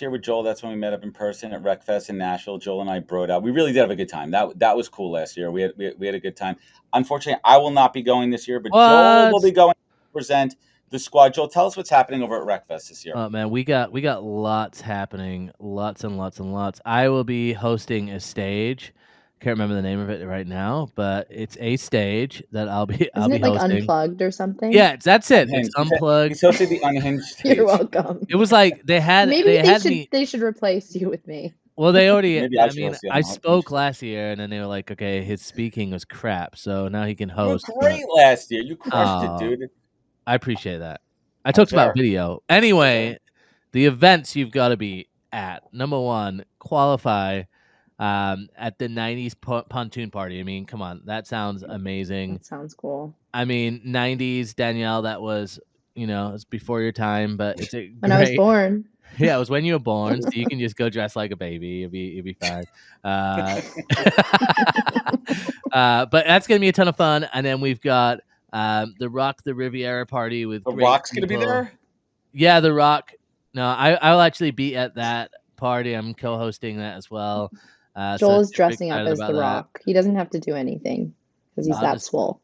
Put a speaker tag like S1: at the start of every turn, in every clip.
S1: year with Joel. That's when we met up in person at RecFest in Nashville. Joel and I broed out. We really did have a good time. That was cool last year. We had a good time. Unfortunately, I will not be going this year, but Joel will
S2: What?
S1: be going to present the squad. Joel, tell us what's happening over at RecFest this year.
S2: Oh man, we got lots happening, lots and lots and lots. I will be hosting a stage. Can't remember the name of it right now, but it's a stage that I'll be
S3: Isn't it like
S2: hosting.
S3: Unplugged or something?
S2: Yeah, that's it. It's
S1: Unhinged.
S2: unplugged.
S1: He's hosted the Unhinged stage.
S3: You're welcome.
S2: It was like they had
S3: Maybe
S2: me.
S3: they should replace you with me.
S2: Well, they already.
S1: Maybe I
S2: I
S1: should
S2: mean,
S1: host the
S2: I
S1: Unhinged
S2: spoke
S1: stage.
S2: last year, and then they were like, "Okay, his speaking was crap, so now he can
S1: You were
S2: host."
S1: great last year. You crushed it,
S2: Oh,
S1: dude.
S2: I appreciate that. I talked about
S1: fair.
S2: video. Anyway, the events you've got to be at. Number one, qualify at the 90s pontoon party. I mean, come on. That sounds amazing.
S3: That sounds cool.
S2: I mean, 90s, Danielle, that was, it's before your time, but it's a
S3: When I was
S2: great.
S3: born.
S2: Yeah, it was when you were born, so you can just go dress like a baby. You'll be fine. But that's gonna be a ton of fun. And then we've got the Rock the Riviera party with
S1: The
S2: great
S1: Rock's going to be
S2: people.
S1: there?
S2: Yeah, the Rock. No, I'll actually be at that party. I'm co-hosting that as well.
S3: Joel is
S2: super
S3: dressing up
S2: excited
S3: as
S2: about
S3: the
S2: that.
S3: Rock. He doesn't have to do anything because he's
S2: I'll
S3: that
S2: just-
S3: swole.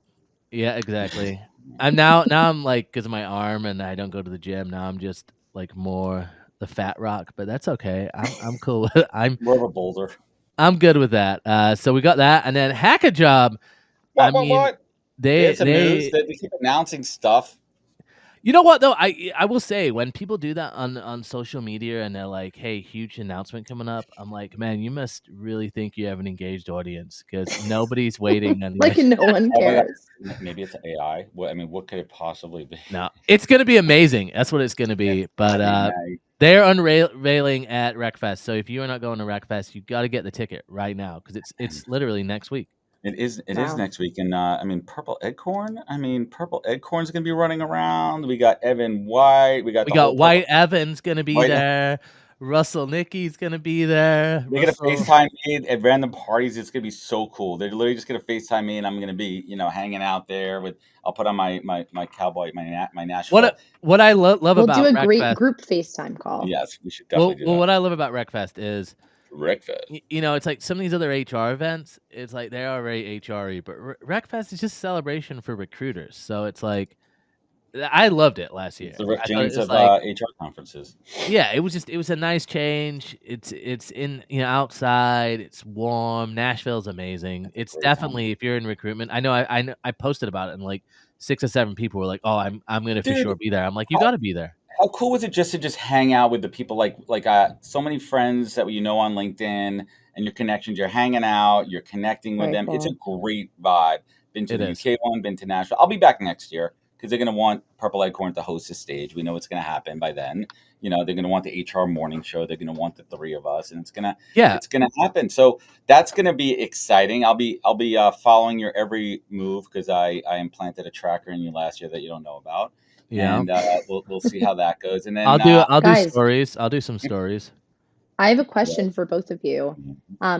S2: Yeah, exactly. I'm now I'm like, because of my arm and I don't go to the gym. Now I'm just like more the fat Rock, but that's okay. I'm cool with it.
S1: More of a boulder.
S2: I'm good with that. So we got that, and then Hack a Job.
S1: What?
S2: They
S1: There's some news that they keep announcing stuff.
S2: You know what though? I will say when people do that on social media and they're like, "Hey, huge announcement coming up," I'm like, "Man, you must really think you have an engaged audience because nobody's waiting." On
S3: Like no one
S1: Oh my God.
S3: cares.
S1: Maybe it's AI. What could it possibly be?
S2: No, it's gonna be amazing. That's what it's gonna be. But they're unveiling at RecFest. So if you are not going to RecFest, you got to get the ticket right now because it's literally next week.
S1: It is
S3: Wow.
S1: next week, and Purple Acorn. Purple Acorn's gonna be running around. We got Evan White. We got
S2: White Evans gonna be
S1: White-
S2: there. Russell Nicky's gonna be there.
S1: They're gonna FaceTime me at random parties. It's gonna be so cool. They're literally just gonna FaceTime me, and I'm gonna be, hanging out there with. I'll put on my cowboy, my Nashville.
S2: What I love
S3: We'll
S2: about
S3: do a
S2: RecFest,
S3: great group FaceTime call.
S1: Yes, we should definitely do that.
S2: Well, what I love about RecFest is
S1: RecFest.
S2: it's like some of these other HR events. It's like they're already HRE, but RecFest is just a celebration for recruiters. So it's like I loved it last year.
S1: It's the Rick
S2: I thought
S1: James
S2: it was
S1: of
S2: like,
S1: HR conferences.
S2: yeah, it was a nice change. It's in outside. It's warm. Nashville's amazing. It's definitely if you're in recruitment. I know I posted about it and like 6 or 7 people were like, "Oh, I'm gonna for sure be there." I'm like, "You got to be there."
S1: How cool was it just to hang out with the people like so many friends that you know on LinkedIn and your connections? You're hanging out, you're connecting with them.
S3: Cool.
S1: It's a great vibe. Been to
S2: It
S1: the
S2: is.
S1: UK one, been to Nashville. I'll be back next year because they're going to want Purple Acorn to host the stage. We know it's going to happen by then. They're going to want the HR morning show. They're going to want the 3 of us, and it's going to happen. So that's going to be exciting. I'll be following your every move because I implanted a tracker in you last year that you don't know about.
S2: Yeah,
S1: and we'll see how that goes. And then
S2: I'll do
S3: Guys,
S2: stories. I'll do some stories.
S3: I have a question for both of you.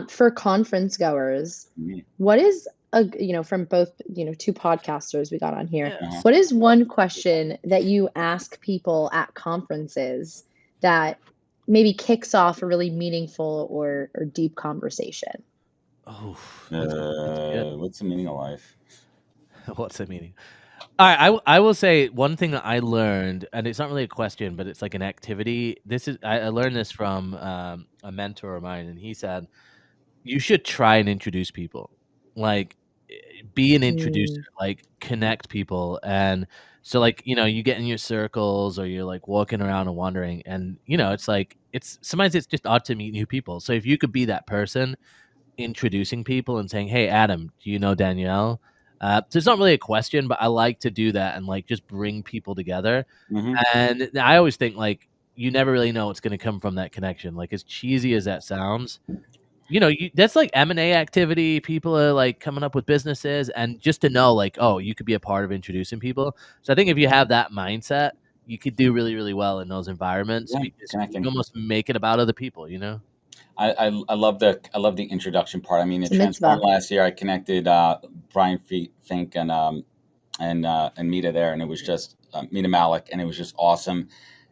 S3: For conference goers, what is from both 2 podcasters we got on here?
S2: Yeah.
S3: What is one question that you ask people at conferences that maybe kicks off a really meaningful or deep conversation?
S2: Oh,
S1: what's the meaning of life?
S2: What's the meaning? All right, I will say one thing that I learned, and it's not really a question, but it's like an activity. I learned this from a mentor of mine, and he said you should try and introduce people, like be an introducer, like connect people, and so like you get in your circles or you're like walking around and wandering, and it's sometimes it's just odd to meet new people. So if you could be that person, introducing people and saying, "Hey, Adam, do you know Danielle?" So it's not really a question, but I like to do that and like just bring people together. And I always think like you never really know what's going to come from that connection. Like as cheesy as that sounds, that's like M&A activity. People are like coming up with businesses, and just to know like, oh, you could be a part of introducing people. So I think if you have that mindset, you could do really, really well in those environments because you almost make it about other people.
S1: I love the introduction part. At Transform last year, I connected Brian Fink and Mita there, and it was just Mita Malik, and it was just awesome.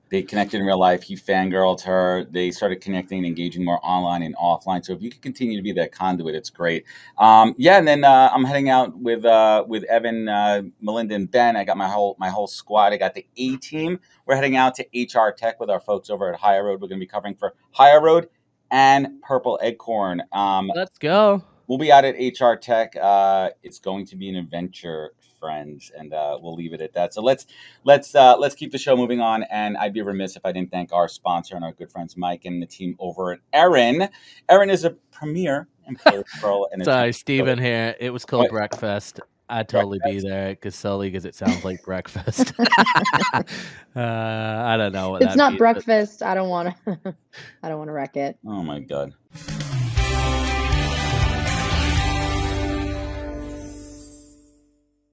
S1: They connected in real life. He fangirled her. They started connecting and engaging more online and offline. So if you can continue to be that conduit, it's great. Yeah, and then I'm heading out with Evan, Melinda, and Ben. I got my whole squad. I got the A team. We're heading out to HR Tech with our folks over at Higher Road. We're going to be covering for Higher Road and Purple Acorn.
S2: Let's go.
S1: We'll be out at HR Tech. It's going to be an adventure, friends, and we'll leave it at that. So let's keep the show moving on. And I'd be remiss if I didn't thank our sponsor and our good friends Mike and the team over at Erin. Erin is a premier employer pearl and
S2: Sorry, Steven here. It was called breakfast. I'd totally be there because it sounds like breakfast. I don't know what
S3: it's
S2: that
S3: not
S2: means,
S3: breakfast. I don't want to. I don't want to wreck it.
S1: Oh my God.